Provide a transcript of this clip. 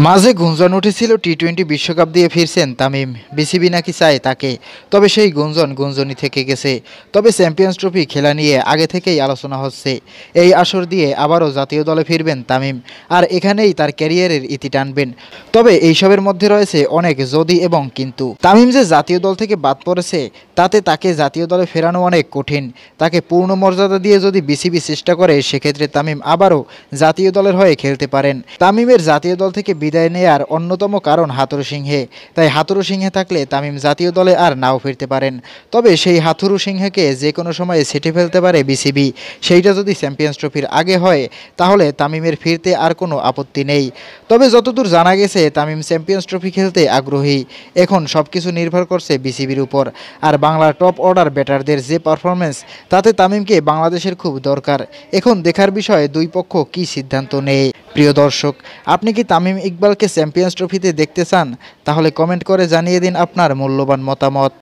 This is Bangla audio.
মাঝে গুঞ্জন উঠেছিল টি-20 বিশ্বকাপ দিয়ে ফিরছেন তামিম, বিসিবি নাকি চায় তাকে। তবে সেই গুঞ্জনই থেকে গেছে। তবে চ্যাম্পিয়ন্স ট্রফি খেলা নিয়ে আগে থেকেই আলোচনা হচ্ছে। এই আসর দিয়ে আবারও জাতীয় দলে ফিরবেন তামিম, আর এখানেই তার ক্যারিয়ারের ইতি টানবেন। তবে এইসবের মধ্যে রয়েছে অনেক যদি এবং কিন্তু। তামিম যে জাতীয় দল থেকে বাদ পড়েছে তাতে তাকে জাতীয় দলে ফেরানো অনেক কঠিন। তাকে পূর্ণ মর্যাদা দিয়ে যদি বিসিবি চেষ্টা করে সেক্ষেত্রে তামিম আবারও জাতীয় দলের হয়ে খেলতে পারেন। তামিমের জাতীয় দল থেকে বিদায় নেয়ার অন্যতম কারণ হাথুরু সিংহে। তাই হাথুরু সিংহে থাকলে তামিম জাতীয় দলে আর নাও ফিরতে পারেন। তবে সেই হাথুরু সিংহেকে যে কোনো সময়ে ছেঁটে ফেলতে পারে বিসিবি। সেইটা যদি চ্যাম্পিয়ন্স ট্রফির আগে হয় তাহলে তামিমের ফিরতে আর কোনো আপত্তি নেই। তবে যতদূর জানা গেছে তামিম চ্যাম্পিয়ন্স ট্রফি খেলতে আগ্রহী। এখন সবকিছু নির্ভর করছে বিসিবির উপর। আর বাংলার টপ অর্ডার ব্যাটারদের যে পারফরমেন্স, তাতে তামিমকে বাংলাদেশের খুব দরকার। এখন দেখার বিষয়ে দুই পক্ষ কী সিদ্ধান্ত নেয়। প্রিয় দর্শক, আপনি কি তামিম ইকবালকে চ্যাম্পিয়ন্স ট্রফিতে দেখতে চান? তাহলে কমেন্ট করে জানিয়ে দিন আপনার মূল্যবান মতামত।